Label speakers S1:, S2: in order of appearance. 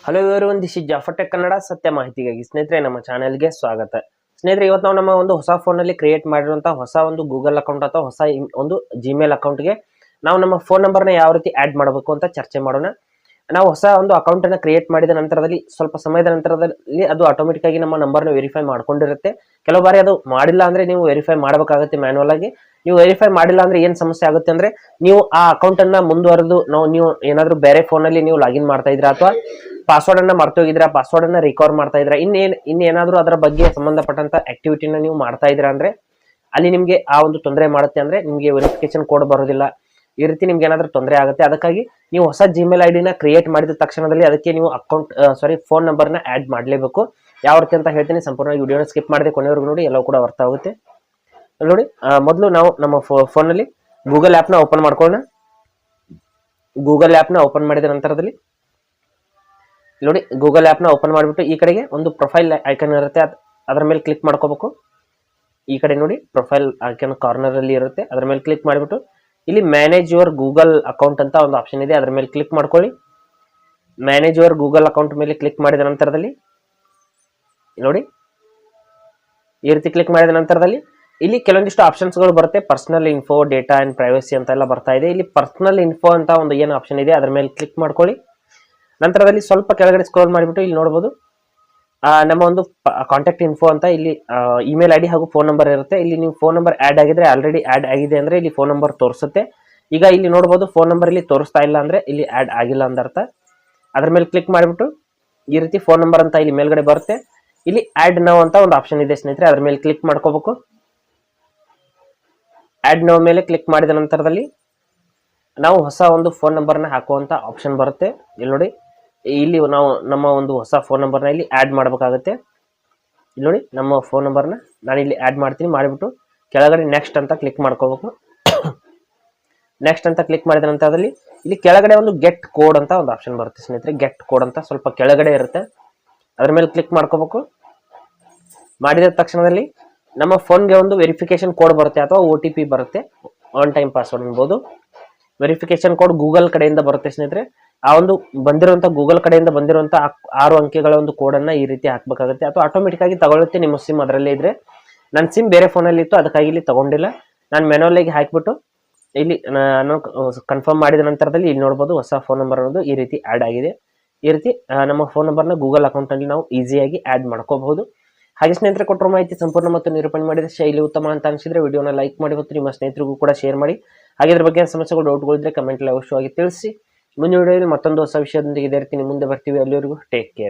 S1: Hello everyone, this is Jafar tech Kannada. ಸತ್ಯ ಮಾಹಿತಿಗಾಗಿ ಸ್ನೇಹಿತರೆ ನಮ್ಮ ಚಾನೆಲ್ಗೆ ಸ್ವಾಗತ. ಸ್ನೇಹಿತರೆ, ಇವತ್ತು ನಾವು ನಮ್ಮ ಒಂದು ಹೊಸ ಫೋನಲ್ಲಿ ಕ್ರಿಯೇಟ್ ಮಾಡಿರುವಂತಹ ಹೊಸ ಒಂದು ಗೂಗಲ್ ಅಕೌಂಟ್ ಅಥವಾ ಹೊಸ ಒಂದು ಜಿಮೇಲ್ ಅಕೌಂಟ್ಗೆ ನಾವು ನಮ್ಮ ಫೋನ್ ನಂಬರ್ನ ಯಾವ ರೀತಿ ಆ್ಯಡ್ ಮಾಡಬೇಕು ಅಂತ ಚರ್ಚೆ ಮಾಡೋಣ. ನಾವು ಹೊಸ ಒಂದು ಅಕೌಂಟನ್ನು ಕ್ರಿಯೇಟ್ ಮಾಡಿದ ನಂತರದಲ್ಲಿ ಸ್ವಲ್ಪ ಸಮಯದ ನಂತರದಲ್ಲಿ ಅದು ಆಟೋಮೆಟಿಕ್ ಆಗಿ ನಮ್ಮ ನಂಬರ್ನ ವೆರಿಫೈ ಮಾಡ್ಕೊಂಡಿರುತ್ತೆ. ಕೆಲವು ಬಾರಿ ಅದು ಮಾಡಿಲ್ಲ ಅಂದ್ರೆ ನೀವು ವೆರಿಫೈ ಮಾಡಬೇಕಾಗುತ್ತೆ ಮ್ಯಾನ್ಯಲ್ ಆಗಿ. ನೀವು ವೆರಿಫೈ ಮಾಡಿಲ್ಲ ಅಂದ್ರೆ ಏನ್ ಸಮಸ್ಯೆ ಆಗುತ್ತೆ ಅಂದ್ರೆ, ನೀವು ಆ ಅಕೌಂಟ್ ಅನ್ನ ಮುಂದುವರೆದು ನೀವು ಏನಾದ್ರೂ ಬೇರೆ ಫೋನಲ್ಲಿ ನೀವು ಲಾಗಿನ್ ಮಾಡ್ತಾ ಇದ್ರ ಅಥವಾ ಪಾಸ್ವರ್ಡ್ ಅನ್ನ ಮರ್ತೋಗಿದ್ರ, ಪಾಸ್ವರ್ಡ್ ಅನ್ನ ರಿಕವರ್ ಮಾಡ್ತಾ ಇದ್ರ, ಇನ್ನೇನಾದ್ರೂ ಅದರ ಬಗ್ಗೆ ಸಂಬಂಧಪಟ್ಟಂತ ಆಕ್ಟಿವಿಟಿನ ನೀವು ಮಾಡ್ತಾ ಇದ್ರ ಅಂದ್ರೆ ಅಲ್ಲಿ ನಿಮ್ಗೆ ಆ ಒಂದು ತೊಂದರೆ ಮಾಡುತ್ತೆ. ಅಂದ್ರೆ ನಿಮ್ಗೆ ವೆರಿಫಿಕೇಶನ್ ಕೋಡ್ ಬರೋದಿಲ್ಲ, ಈ ರೀತಿ ನಿಮ್ಗೆ ಏನಾದ್ರೂ ತೊಂದರೆ ಆಗುತ್ತೆ. ಅದಕ್ಕಾಗಿ ನೀವು ಹೊಸ ಜಿಮೇಲ್ ಐಡಿನ ಕ್ರಿಯೇಟ್ ಮಾಡಿದ ತಕ್ಷಣದಲ್ಲಿ ಅದಕ್ಕೆ ನೀವು ಫೋನ್ ನಂಬರ್ನ ಆಡ್ ಮಾಡಲೇಬೇಕು. ಯಾವ ರೀತಿ ಅಂತ ಹೇಳ್ತೀನಿ, ಸಂಪೂರ್ಣ ವಿಡಿಯೋನ ಸ್ಕಿಪ್ ಮಾಡದೆ ಕೊನೆವರೆಗೂ ನೋಡಿ, ಎಲ್ಲವೂ ಕೂಡ ಅರ್ಥ ಆಗುತ್ತೆ. ನೋಡಿ, ಮೊದಲು ನಾವು ನಮ್ಮ ಫೋನಲ್ಲಿ ಗೂಗಲ್ ಆ್ಯಪ್ನ ಓಪನ್ ಮಾಡ್ಕೊಳ್ಳೋಣ. ಗೂಗಲ್ ಆ್ಯಪ್ನ ಓಪನ್ ಮಾಡಿದ ನಂತರದಲ್ಲಿ ನೋಡಿ, ಗೂಗಲ್ ಆ್ಯಪ್ನ ಓಪನ್ ಮಾಡಿಬಿಟ್ಟು ಈ ಕಡೆಗೆ ಒಂದು ಪ್ರೊಫೈಲ್ ಐಕನ್ ಇರುತ್ತೆ, ಅದರ ಮೇಲೆ ಕ್ಲಿಕ್ ಮಾಡ್ಕೋಬೇಕು. ಈ ಕಡೆ ನೋಡಿ, ಪ್ರೊಫೈಲ್ ಐಕನ್ ಕಾರ್ನರ್ ಅಲ್ಲಿ ಇರುತ್ತೆ, ಅದರ ಮೇಲೆ ಕ್ಲಿಕ್ ಮಾಡಿಬಿಟ್ಟು ಇಲ್ಲಿ ಮ್ಯಾನೇಜ್ ಯುವರ್ ಗೂಗಲ್ ಅಕೌಂಟ್ ಅಂತ ಒಂದು ಆಪ್ಷನ್ ಇದೆ, ಅದರ ಮೇಲೆ ಕ್ಲಿಕ್ ಮಾಡ್ಕೊಳ್ಳಿ. ಮ್ಯಾನೇಜ್ ಯುವರ್ ಗೂಗಲ್ ಅಕೌಂಟ್ ಮೇಲೆ ಕ್ಲಿಕ್ ಮಾಡಿದ ನಂತರದಲ್ಲಿ ನೋಡಿ, ಈ ರೀತಿ ಕ್ಲಿಕ್ ಮಾಡಿದ ನಂತರದಲ್ಲಿ ಇಲ್ಲಿ ಕೆಲವೊಂದಿಷ್ಟು ಆಪ್ಷನ್ಸ್ಗಳು ಬರುತ್ತೆ. Personal info, data and privacy ಅಂತ ಎಲ್ಲ ಬರ್ತಾ ಇದೆ. ಇಲ್ಲಿ ಪರ್ಸನಲ್ ಇನ್ಫೋ ಅಂತ ಒಂದು ಏನು ಆಪ್ಷನ್ ಇದೆ ಅದರ ಮೇಲೆ ಕ್ಲಿಕ್ ಮಾಡ್ಕೊಳ್ಳಿ. ನಂತರದಲ್ಲಿ ಸ್ವಲ್ಪ ಕೆಳಗಡೆ ಸ್ಕ್ರೋಲ್ ಮಾಡಿಬಿಟ್ಟು ಇಲ್ಲಿ ನೋಡಬಹುದು, ನಮ್ಮ ಒಂದು ಕಾಂಟ್ಯಾಕ್ಟ್ ಇನ್ಫೋ ಅಂತ ಇಲ್ಲಿ ಇಮೇಲ್ ಐಡಿ ಹಾಗೂ ಫೋನ್ ನಂಬರ್ ಇರುತ್ತೆ. ಇಲ್ಲಿ ನೀವು ಫೋನ್ ನಂಬರ್ ಆಡ್ ಆಗಿದ್ರೆ, ಆಲ್ರೆಡಿ ಆಡ್ ಆಗಿದೆ ಅಂದ್ರೆ ಇಲ್ಲಿ ಫೋನ್ ನಂಬರ್ ತೋರಿಸುತ್ತೆ. ಈಗ ಇಲ್ಲಿ ನೋಡಬಹುದು, ಫೋನ್ ನಂಬರ್ ಇಲ್ಲಿ ತೋರಿಸ್ತಾ ಇಲ್ಲ ಅಂದ್ರೆ ಇಲ್ಲಿ ಆಡ್ ಆಗಿಲ್ಲ ಅಂತ ಅರ್ಥ. ಅದ್ರ ಮೇಲೆ ಕ್ಲಿಕ್ ಮಾಡಿಬಿಟ್ಟು ಈ ರೀತಿ ಫೋನ್ ನಂಬರ್ ಅಂತ ಇಲ್ಲಿ ಮೇಲ್ಗಡೆ ಬರುತ್ತೆ. ಇಲ್ಲಿ ಆಡ್ ನೌ ಅಂತ ಒಂದು ಆಪ್ಷನ್ ಇದೆ ಸ್ನೇಹಿತರೆ, ಅದ್ರ ಮೇಲೆ ಕ್ಲಿಕ್ ಮಾಡ್ಕೋಬೇಕು. ಆಡ್ ನೌ ಮೇಲೆ ಕ್ಲಿಕ್ ಮಾಡಿದ ನಂತರದಲ್ಲಿ ನಾವು ಹೊಸ ಒಂದು ಫೋನ್ ನಂಬರ್ನ ಹಾಕುವಂತ ಆಪ್ಷನ್ ಬರುತ್ತೆ. ಇಲ್ಲಿ ನೋಡಿ, ಇಲ್ಲಿ ನಾವು ನಮ್ಮ ಒಂದು ಹೊಸ ಫೋನ್ ನಂಬರ್ನ ಇಲ್ಲಿ ಆಡ್ ಮಾಡಬೇಕಾಗುತ್ತೆ. ಇಲ್ಲಿ ನೋಡಿ, ನಮ್ಮ ಫೋನ್ ನಂಬರ್ನ ನಾನು ಇಲ್ಲಿ ಆಡ್ ಮಾಡ್ತೀನಿ. ಮಾಡಿಬಿಟ್ಟು ಕೆಳಗಡೆ ನೆಕ್ಸ್ಟ್ ಅಂತ ಕ್ಲಿಕ್ ಮಾಡ್ಕೋಬೇಕು. ನೆಕ್ಸ್ಟ್ ಅಂತ ಕ್ಲಿಕ್ ಮಾಡಿದ ನಂತರದಲ್ಲಿ ಇಲ್ಲಿ ಕೆಳಗಡೆ ಒಂದು ಗೆಟ್ ಕೋಡ್ ಅಂತ ಒಂದು ಆಪ್ಷನ್ ಬರುತ್ತೆ ಸ್ನೇಹಿತರೆ. ಗೆಟ್ ಕೋಡ್ ಅಂತ ಸ್ವಲ್ಪ ಕೆಳಗಡೆ ಇರುತ್ತೆ, ಅದ್ರ ಮೇಲೆ ಕ್ಲಿಕ್ ಮಾಡ್ಕೋಬೇಕು. ಮಾಡಿದ ತಕ್ಷಣದಲ್ಲಿ ನಮ್ಮ ಫೋನ್ಗೆ ಒಂದು ವೆರಿಫಿಕೇಶನ್ ಕೋಡ್ ಬರುತ್ತೆ ಅಥವಾ OTP ಬರುತ್ತೆ, ಒನ್ ಟೈಮ್ ಪಾಸ್ವರ್ಡ್ ಅನ್ಬೋದು. ವೆರಿಫಿಕೇಶನ್ ಕೋಡ್ ಗೂಗಲ್ ಕಡೆಯಿಂದ ಬರುತ್ತೆ ಸ್ನೇಹಿತರೆ. ಆ ಒಂದು ಬಂದಿರುವಂತ ಗೂಗಲ್ ಕಡೆಯಿಂದ ಬಂದಿರುವಂತ 6 ಅಂಕೆಗಳ ಒಂದು ಕೋಡ್ ಅನ್ನ ಈ ರೀತಿ ಹಾಕ್ಬೇಕಾಗುತ್ತೆ, ಅಥವಾ ಆಟೋಮೆಟಿಕ್ ಆಗಿ ತಗೊಳುತ್ತೆ ನಿಮ್ಮ ಸಿಮ್ ಅದರಲ್ಲೇ ಇದ್ರೆ. ನನ್ನ ಸಿಮ್ ಬೇರೆ ಫೋನಲ್ಲಿ ಇತ್ತು, ಅದಕ್ಕಾಗಿ ಇಲ್ಲಿ ತಗೊಂಡಿಲ್ಲ. ನಾನು ಮೆನುವಲ್ಲಿಗೆ ಹಾಕಿಬಿಟ್ಟು ಇಲ್ಲಿ ನಾನು ಕನ್ಫರ್ಮ್ ಮಾಡಿದ ನಂತರದಲ್ಲಿ ಇಲ್ಲಿ ನೋಡಬಹುದು, ಹೊಸ ಫೋನ್ ನಂಬರ್ ಅನ್ನೋದು ಈ ರೀತಿ ಆಡ್ ಆಗಿದೆ. ಈ ರೀತಿ ನಮ್ಮ ಫೋನ್ ನಂಬರ್ನ ಗೂಗಲ್ ಅಕೌಂಟ್ ಅಲ್ಲಿ ನಾವು ಈಸಿಯಾಗಿ ಆಡ್ ಮಾಡ್ಕೋಬಹುದು. ಹಾಗೆ ಸ್ನೇಹಿತರೆ, ಕೊಟ್ಟರು ಮಾಹಿತಿ ಸಂಪೂರ್ಣ ಮತ್ತು ನಿರೂಪಣೆ ಮಾಡಿದ ಶೈಲಿ ಉತ್ತಮ ಅಂತ ಅನಿಸಿದ್ರೆ ವಿಡಿಯೋನ ಲೈಕ್ ಮಾಡಿ ಮತ್ತು ನಿಮ್ಮ ಸ್ನೇಹಿತರಿಗೂ ಕೂಡ ಶೇರ್ ಮಾಡಿ. ಹಾಗೆ ಇದ್ರ ಬಗ್ಗೆ ಸಮಸ್ಯೆಗಳು, ಡೌಟ್ಗಳಿದ್ರೆ ಕಮೆಂಟ್ ಅಲ್ಲಿ ಅವಶ್ಯವಾಗಿ ತಿಳಿಸಿ. ಮುಂದಿನ ವಿಡಿಯೋದಲ್ಲಿ ಮತ್ತೊಂದು ಹೊಸ ವಿಷಯದೊಂದಿಗೆ ಇದೇ ರೀತಿ ಮುಂದೆ ಬರ್ತೀವಿ. ಅಲ್ಲಿವರೆಗೂ ಟೇಕ್ ಕೇರ್.